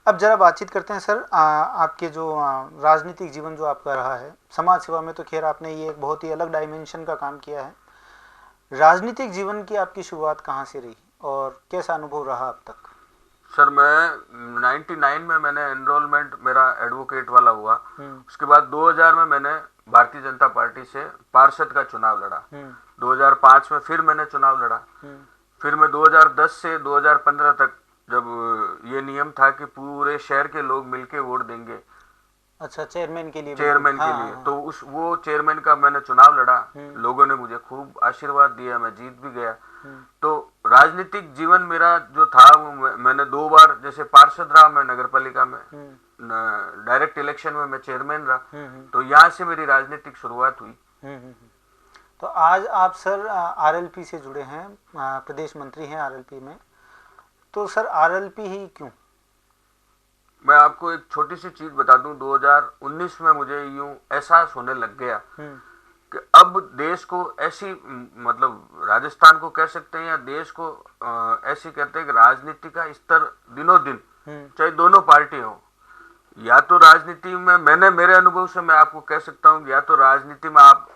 अब जरा बातचीत करते हैं सर, आपके जो राजनीतिक जीवन जो आपका रहा है, समाज सेवा में तो खैर आपने ये एक बहुत ही अलग डायमेंशन का काम किया है। राजनीतिक जीवन की आपकी शुरुआत कहाँ से रही और कैसा अनुभव रहा अब तक? सर मैं 99 में मैंने एनरोलमेंट मेरा एडवोकेट वाला हुआ। उसके बाद 2000 में मैंने भारतीय जनता पार्टी से पार्षद का चुनाव लड़ा। 2005 में फिर मैंने चुनाव लड़ा। फिर मैं 2010 से 2015 तक, जब ये नियम था कि पूरे शहर के लोग मिलके वोट देंगे, अच्छा, चेयरमैन के लिए? चेयरमैन के लिए, तो उस वो चेयरमैन का मैंने चुनाव लड़ा। लोगों ने मुझे खूब आशीर्वाद दिया, मैं जीत भी गया। तो राजनीतिक जीवन मेरा जो था वो मैंने 2 बार जैसे पार्षद रहा मैं नगर पालिका में, डायरेक्ट इलेक्शन में मैं चेयरमैन रहा। तो यहाँ से मेरी राजनीतिक शुरुआत हुई। तो आज आप सर आरएलपी से जुड़े हैं, प्रदेश मंत्री हैं आरएलपी में। तो सर आरएलपी ही क्यों? मैं आपको एक छोटी सी चीज बता दूं। 2019 में मुझे यूं एहसास होने लग गया कि अब देश को ऐसी, मतलब राजस्थान को कह सकते हैं या देश को ऐसी कहते हैं कि राजनीति का स्तर दिनों दिन, चाहे दोनों पार्टी हो, या तो राजनीति में, मैंने मेरे अनुभव से मैं आपको कह सकता हूँ, या तो राजनीति में आप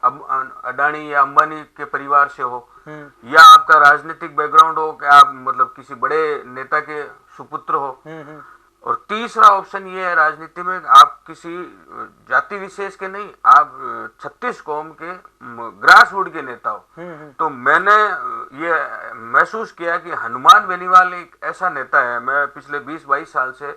अडानी या अंबानी के परिवार से हो, या आपका राजनीतिक बैकग्राउंड हो कि आप मतलब किसी बड़े नेता के सुपुत्र हो, और तीसरा ऑप्शन ये है राजनीति में आप किसी जाति विशेष के नहीं, आप 36 कौम के ग्रास रूट के नेता हो। तो मैंने ये महसूस किया कि हनुमान बेनीवाल एक ऐसा नेता है। मैं पिछले 20-22 साल से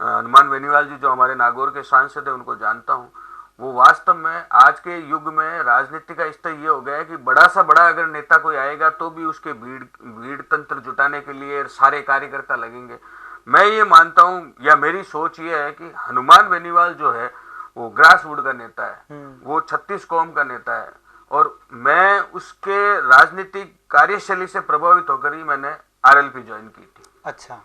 हनुमान बेनीवाल जी जो हमारे नागौर के सांसद है उनको जानता हूँ। वो वास्तव में आज के युग में राजनीति का स्तर ये हो गया है कि बड़ा सा बड़ा अगर नेता कोई आएगा तो भी उसके भीड़ तंत्र जुटाने के लिए सारे कार्यकर्ता लगेंगे। मैं ये मानता हूं, या मेरी सोच ये है कि हनुमान बेनीवाल जो है वो ग्रास रूट का नेता है, वो 36 कौम का नेता है, और मैं उसके राजनीतिक कार्यशैली से प्रभावित होकर ही मैंने आरएलपी ज्वाइन की थी। अच्छा,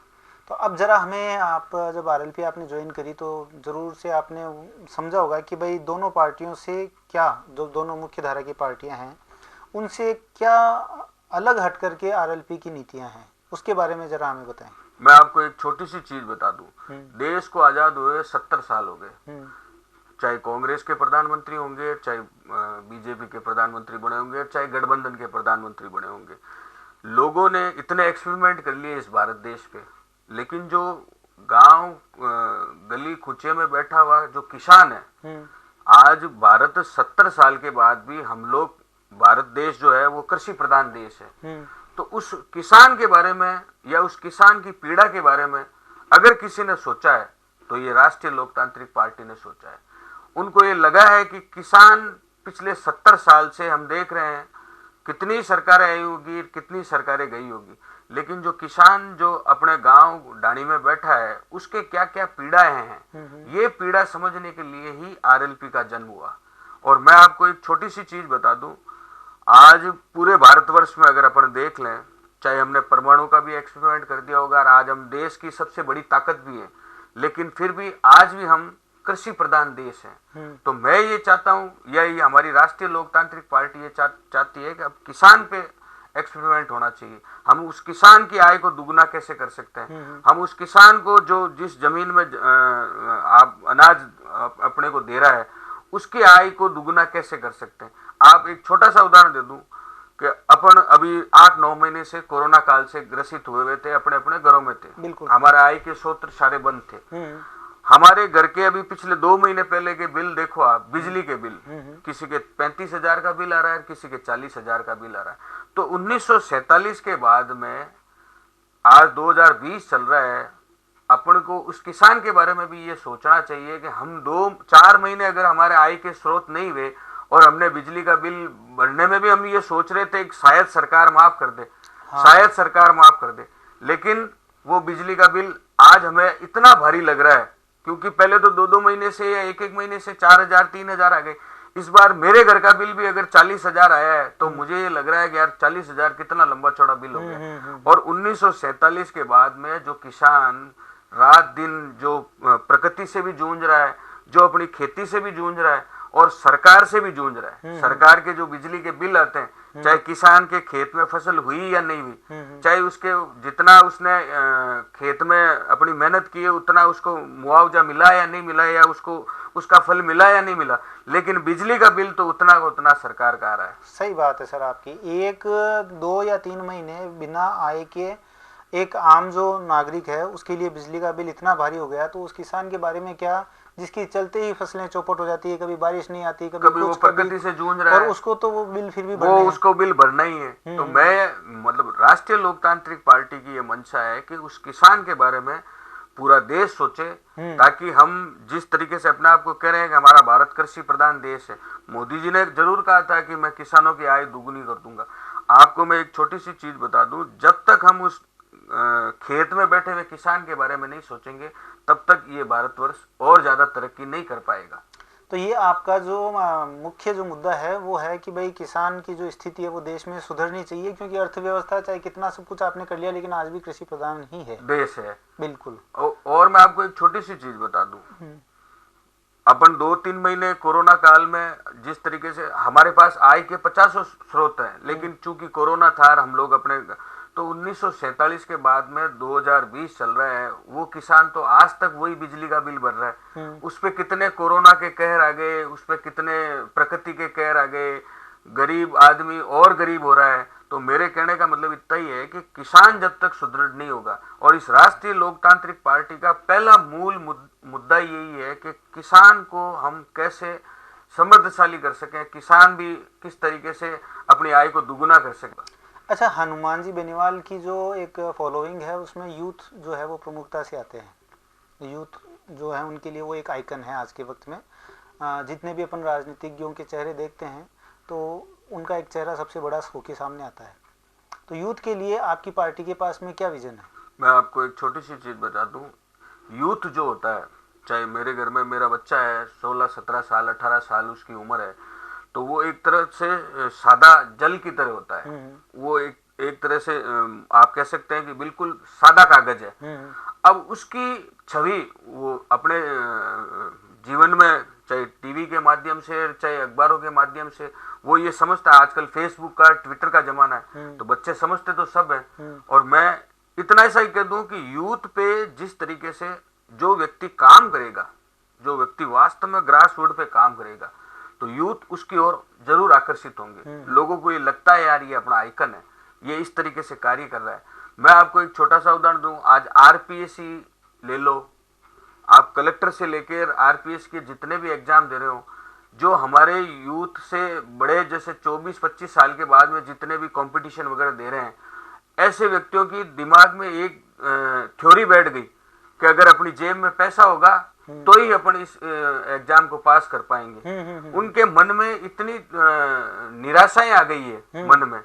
तो अब जरा हमें, आप जब आरएलपी आपने ज्वाइन करी तो जरूर से आपने समझा होगा कि भाई दोनों पार्टियों से क्या, जो दोनों मुख्य धारा की पार्टियां हैं उनसे क्या अलग हट करके आरएलपी की नीतियां हैं, उसके बारे में जरा हमें बताएं। मैं आपको एक छोटी सी चीज बता दूं। देश को आजाद हुए 70 साल हो गए, चाहे कांग्रेस के प्रधानमंत्री होंगे, चाहे बीजेपी के प्रधानमंत्री बने होंगे, चाहे गठबंधन के प्रधानमंत्री बने होंगे, लोगों ने इतने एक्सपेरिमेंट कर लिए इस भारत देश पे, लेकिन जो गांव गली कुचे में बैठा हुआ जो किसान है, आज भारत 70 साल के बाद भी हम लोग, भारत देश जो है वो कृषि प्रधान देश है। तो उस किसान के बारे में या उस किसान की पीड़ा के बारे में अगर किसी ने सोचा है तो ये राष्ट्रीय लोकतांत्रिक पार्टी ने सोचा है। उनको ये लगा है कि किसान, पिछले 70 साल से हम देख रहे हैं कितनी सरकारें आई होगी, कितनी सरकारें गई होगी, लेकिन जो किसान जो अपने गांव डाणी में बैठा है उसके क्या क्या पीड़ाएं हैं, ये पीड़ा समझने के लिए ही आरएलपी का जन्म हुआ। और मैं आपको एक छोटी सी चीज बता दूं, आज पूरे भारतवर्ष में अगर अपन देख लें, चाहे हमने परमाणु का भी एक्सपेरिमेंट कर दिया होगा और आज हम देश की सबसे बड़ी ताकत भी है, लेकिन फिर भी आज भी हम कृषि प्रधान देश हैं। तो मैं ये चाहता हूं, या ये हमारी राष्ट्रीय लोकतांत्रिक पार्टी ये चाहती है कि अब किसान पे एक्सपेरिमेंट होना चाहिए। हम उस किसान की आय को दुगना कैसे कर सकते हैं, हम उस किसान को जो जिस जमीन में आप अनाज अपने को दे रहा है उसकी आय को दुगना कैसे कर सकते हैं। आप एक छोटा सा उदाहरण दे दूं कि अपन अभी 8-9 महीने से कोरोना काल से ग्रसित हुए थे, अपने अपने घरों में थे, हमारे आय के स्रोत सारे बंद थे। हमारे घर के अभी पिछले 2 महीने पहले के बिल देखो आप, बिजली के बिल, किसी के 35,000 का बिल आ रहा है, किसी के 40,000 का बिल आ रहा है। तो 1947 के बाद में आज 2020 चल रहा है, अपन को उस किसान के बारे में भी ये सोचना चाहिए कि हम 2-4 महीने अगर हमारे आय के स्रोत नहीं हुए और हमने बिजली का बिल भरने में भी हम ये सोच रहे थे कि शायद सरकार माफ कर दे, शायद सरकार माफ कर दे, लेकिन वो बिजली का बिल आज हमें इतना भारी लग रहा है, क्योंकि पहले तो 2-2 महीने से या 1-1 महीने से 4,000-3,000 आ गए। इस बार मेरे घर का बिल भी अगर 40,000 आया है तो मुझे ये लग रहा है कि यार 40,000 कितना लंबा चौड़ा बिल हो गया। और 1947 के बाद में जो किसान रात दिन जो प्रकृति से भी जूझ रहा है, जो अपनी खेती से भी जूझ रहा है और सरकार से भी जूझ रहा है, सरकार के जो बिजली के बिल आते हैं चाहे किसान के खेत में फसल हुई या नहीं हुई, चाहे उसके जितना उसने खेत में अपनी मेहनत की है उतना उसको मुआवजा मिला या नहीं मिला, या उसको उसका फल मिला या नहीं मिला, लेकिन बिजली का बिल तो उतना का उतना सरकार का आ रहा है। सही बात है सर आपकी। 1, 2 या 3 महीने बिना आय के एक आम जो नागरिक है उसके लिए बिजली का बिल इतना भारी हो गया, तो उस किसान के बारे में क्या, जिसकी चलते ही फसलें चौपट हो जाती है, कभी बारिश नहीं आती, कभी वो प्रकृति से जूझ रहा है, और उसको तो वो बिल फिर भी वो उसको बिल भरना ही है। तो मैं मतलब राष्ट्रीय लोकतांत्रिक पार्टी की ये मंशा है कि उस किसान के बारे में पूरा देश सोचे, ताकि हम जिस तरीके से अपने आप को कह रहे हैं कि हमारा भारत कृषि प्रधान देश है, मोदी जी ने जरूर कहा था कि मैं किसानों की आय दुगुनी कर दूंगा। आपको मैं एक छोटी सी चीज बता दूं, जब तक हम उस खेत में बैठे हुए किसान के बारे में नहीं सोचेंगे तब तक ये भारतवर्ष और ज्यादा तरक्की नहीं कर पाएगा। तो ये आपका जो मुख्य जो मुद्दा है वो है कि भाई किसान की जो स्थिति है वो देश में सुधरनी चाहिए, क्योंकि अर्थव्यवस्था चाहे कितना सब कुछ आपने कर लिया लेकिन आज भी कृषि प्रधान ही है, देश है। बिल्कुल। और मैं आपको एक छोटी सी चीज बता दूं, अपन 2-3 महीने कोरोना काल में जिस तरीके से हमारे पास आय के 50 स्रोत हैं, लेकिन चूंकि कोरोना था और हम लोग अपने, तो 1947 के बाद में 2020 चल रहा है, वो किसान तो आज तक वही बिजली का बिल भर रहा है। उस पे कितने कोरोना के कहर आ गए, उस पे कितने प्रकृति के कहर आ गए, गरीब आदमी और गरीब हो रहा है। तो मेरे कहने का मतलब इतना ही है कि किसान जब तक सुदृढ़ नहीं होगा, और इस राष्ट्रीय लोकतांत्रिक पार्टी का पहला मूल मुद्दा यही है कि किसान को हम कैसे समृद्धशाली कर सकें, किसान भी किस तरीके से अपनी आय को दुगुना कर सके। अच्छा, हनुमान जी बेनीवाल की जो एक फॉलोइंग है उसमें यूथ जो है वो प्रमुखता से आते हैं। यूथ जो है उनके लिए वो एक आइकन है आज के वक्त में। जितने भी अपन राजनीतिज्ञों के चेहरे देखते हैं तो उनका एक चेहरा सबसे बड़ा होके सामने आता है। तो यूथ के लिए आपकी पार्टी के पास में क्या विजन है? मैं आपको एक छोटी सी चीज बता दूं, यूथ जो होता है, चाहे मेरे घर में मेरा बच्चा है 16-17 साल 18 साल उसकी उम्र है, तो वो एक तरह से सादा जल की तरह होता है। वो एक तरह से आप कह सकते हैं कि बिल्कुल सादा कागज है। अब उसकी छवि वो अपने जीवन में, चाहे टीवी के माध्यम से चाहे अखबारों के माध्यम से, वो ये समझता है, आजकल फेसबुक का ट्विटर का जमाना है, तो बच्चे समझते तो सब है। और मैं इतना ऐसा ही कह दूं कि यूथ पे जिस तरीके से जो व्यक्ति काम करेगा, जो व्यक्ति वास्तव में ग्रास रूट पे काम करेगा, तो यूथ उसकी ओर जरूर आकर्षित होंगे। लोगों को ये लगता है यार ये अपना आइकन है, ये इस तरीके से कार्य कर रहा है। मैं आपको एक छोटा सा उदाहरण दूं, आज आरपीएससी ले लो, आप कलेक्टर से लेकर आरपीएस के जितने भी एग्जाम दे रहे हो, जो हमारे यूथ से बड़े जैसे 24-25 साल के बाद में जितने भी कंपटीशन वगैरह दे रहे हैं, ऐसे व्यक्तियों की दिमाग में एक थ्योरी बैठ गई कि अगर अपनी जेब में पैसा होगा तो ही अपन इस एग्जाम को पास कर पाएंगे। उनके मन में इतनी निराशाएं आ गई है मन में।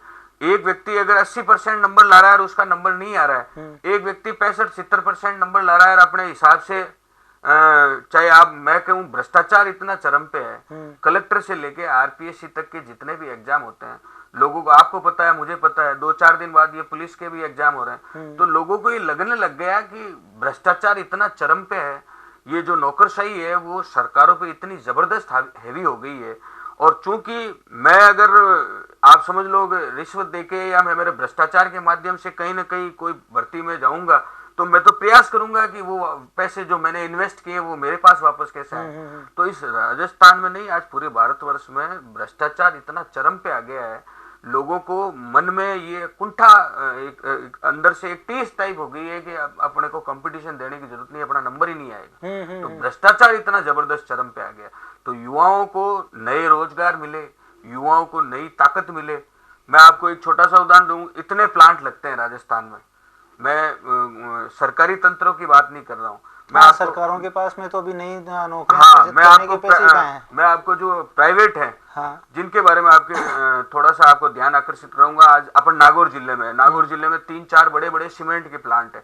एक व्यक्ति अगर 80% नंबर ला रहा है और उसका नंबर नहीं आ रहा है, एक व्यक्ति 65-70% नंबर ला रहा है और अपने हिसाब से, चाहे आप मैं कहूँ भ्रष्टाचार इतना चरम पे है, कलेक्टर से लेके आरपीएससी तक के जितने भी एग्जाम होते हैं, लोगों को, आपको पता है मुझे पता है, 2-4 दिन बाद ये पुलिस के भी एग्जाम हो रहे हैं, तो लोगों को ये लगने लग गया कि भ्रष्टाचार इतना चरम पे है, ये जो नौकरशाही है वो सरकारों पे इतनी जबरदस्त हैवी हो गई है। और चूंकि मैं अगर आप समझ लो रिश्वत देके या मैं मेरे भ्रष्टाचार के माध्यम से कहीं ना कहीं कोई भर्ती में जाऊंगा, तो मैं तो प्रयास करूंगा कि वो पैसे जो मैंने इन्वेस्ट किए वो मेरे पास वापस कैसे आए। तो इस राजस्थान में नहीं, आज पूरे भारतवर्ष में भ्रष्टाचार इतना चरम पे आ गया है, लोगों को मन में ये कुंठा एक अंदर से एक टीस टाइप हो गई है कि अपने को कंपटीशन देने की जरूरत नहीं, अपना नंबर ही नहीं आएगा। तो भ्रष्टाचार इतना जबरदस्त चरम पे आ गया। तो युवाओं को नए रोजगार मिले, युवाओं को नई ताकत मिले। मैं आपको एक छोटा सा उदाहरण दूं, इतने प्लांट लगते हैं राजस्थान में, मैं सरकारी तंत्रों की बात नहीं कर रहा हूँ, मैं सरकारों के पास में तो अभी नई नौकरियां मैं आपको जो प्राइवेट है, हाँ, जिनके बारे में आपके थोड़ा सा आपको ध्यान आकर्षित करूंगा। आज अपन नागौर जिले में 3-4 बड़े बड़े सीमेंट के प्लांट है।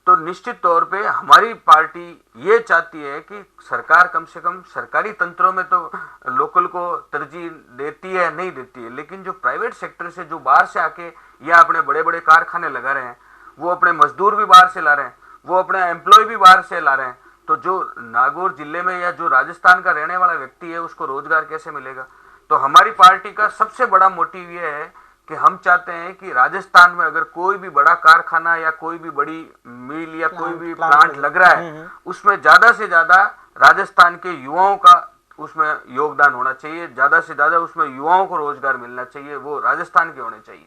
तो निश्चित तौर पे हमारी पार्टी ये चाहती है कि सरकार कम से कम सरकारी तंत्रों में तो लोकल को तरजीह देती है नहीं देती है, लेकिन जो प्राइवेट सेक्टर से जो बाहर से आके या अपने बड़े बड़े कारखाने लगा रहे हैं, वो अपने मजदूर भी बाहर से ला रहे हैं, वो अपने एम्प्लॉय भी बाहर से ला रहे हैं। तो जो नागौर जिले में या जो राजस्थान का रहने वाला व्यक्ति है उसको रोजगार कैसे मिलेगा? तो हमारी पार्टी का सबसे बड़ा मोटिव ये है कि हम चाहते हैं कि राजस्थान में अगर कोई भी बड़ा कारखाना या कोई भी बड़ी मिल या कोई भी प्लांट लग रहा है, उसमें ज्यादा से ज्यादा राजस्थान के युवाओं का उसमें योगदान होना चाहिए, ज्यादा से ज्यादा उसमें युवाओं को रोजगार मिलना चाहिए, वो राजस्थान के होने चाहिए।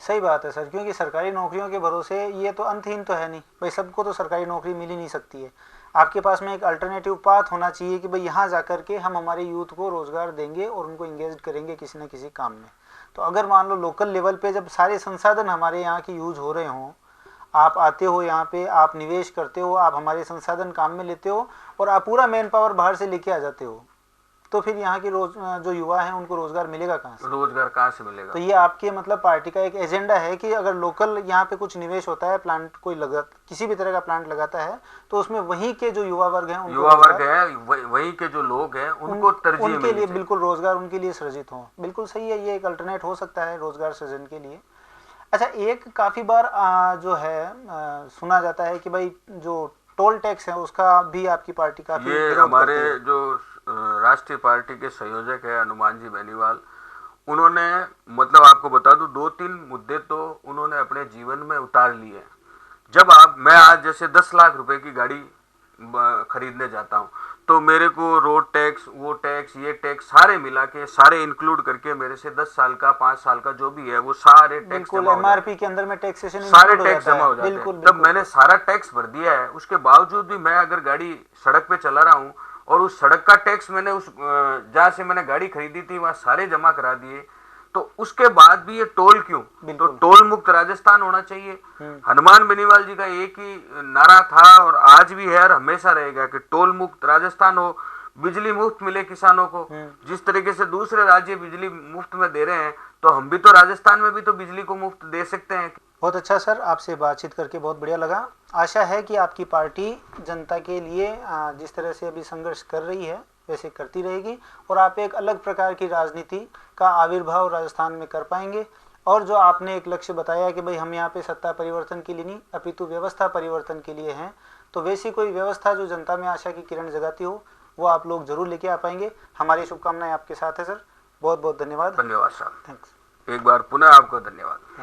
सही बात है सर, क्योंकि सरकारी नौकरियों के भरोसे ये तो अंतहीन तो है नहीं भाई, सबको तो सरकारी नौकरी मिल ही नहीं सकती है। आपके पास में एक अल्टरनेटिव पाथ होना चाहिए कि भाई यहाँ जा कर के हम हमारे यूथ को रोजगार देंगे और उनको इंगेज करेंगे किसी न किसी काम में। तो अगर मान लो लोकल लेवल पे जब सारे संसाधन हमारे यहाँ के यूज हो रहे हों, आप आते हो यहाँ पे, आप निवेश करते हो, आप हमारे संसाधन काम में लेते हो और आप पूरा मैन पावर बाहर से लेके आ जाते हो, तो फिर यहाँ के जो युवा हैं उनको रोजगार मिलेगा कहाँ से? रोजगार कहाँ से मिलेगा? तो ये आपके मतलब पार्टी का एक एजेंडा है कि अगर लोकल यहाँ पे कुछ निवेश होता है, प्लांट कोई लगा, किसी भी तरह का प्लांट लगाता है, तो उसमें वहीं के जो युवा वर्ग हैं, युवा वर्ग है, वहीं के जो लोग हैं उनको तरजीह उनके लिए बिल्कुल रोजगार उनके लिए सृजित हो। बिल्कुल सही है, ये एक अल्टरनेट हो सकता है रोजगार सृजन के लिए। अच्छा, एक काफी बार जो है सुना जाता है कि भाई जो टोल टैक्स है उसका भी आपकी पार्टी काफी ये हमारे जो राष्ट्रीय पार्टी के संयोजक है हनुमान जी बेनीवाल, उन्होंने मतलब आपको बता दूं 2-3 मुद्दे तो उन्होंने अपने जीवन में उतार लिए। जब मैं आज जैसे 10 लाख रुपए की गाड़ी खरीदने जाता हूं, तो मेरे को रोड टैक्स, वो टैक्स, ये टैक्स सारे मिला के, सारे इंक्लूड करके मेरे से 10 साल का 5 साल का जो भी है वो सारे टैक्स एमआरपी के अंदर में टैक्सेशन सारे टैक्स जमा हो जाते हैं। तब मैंने सारा टैक्स भर दिया है, उसके बावजूद भी मैं अगर गाड़ी सड़क पे चला रहा हूँ और उस सड़क का टैक्स मैंने उस जहाँ से मैंने गाड़ी खरीदी थी वहां सारे जमा करा दिए, तो उसके बाद भी ये टोल क्यों? तो टोल मुक्त राजस्थान होना चाहिए। हनुमान बेनीवाल जी का एक ही नारा था और आज भी है और हमेशा रहेगा कि टोल मुक्त राजस्थान हो, बिजली मुफ्त मिले किसानों को। जिस तरीके से दूसरे राज्य बिजली मुफ्त में दे रहे हैं, तो हम भी तो राजस्थान में भी तो बिजली को मुफ्त दे सकते हैं। बहुत अच्छा सर, आपसे बातचीत करके बहुत बढ़िया लगा। आशा है कि आपकी पार्टी जनता के लिए जिस तरह से अभी संघर्ष कर रही है वैसे करती रहेगी और आप एक अलग प्रकार की राजनीति का आविर्भाव राजस्थान में कर पाएंगे। और जो आपने एक लक्ष्य बताया कि भाई हम यहाँ पे सत्ता परिवर्तन के लिए नहीं अपितु व्यवस्था परिवर्तन के लिए हैं, तो वैसी कोई व्यवस्था जो जनता में आशा की किरण जगाती हो वो आप लोग जरूर लेके आ पाएंगे। हमारी शुभकामनाएं आपके साथ है सर। बहुत बहुत धन्यवाद। धन्यवाद साहब। थैंक्स। एक बार पुनः आपको धन्यवाद।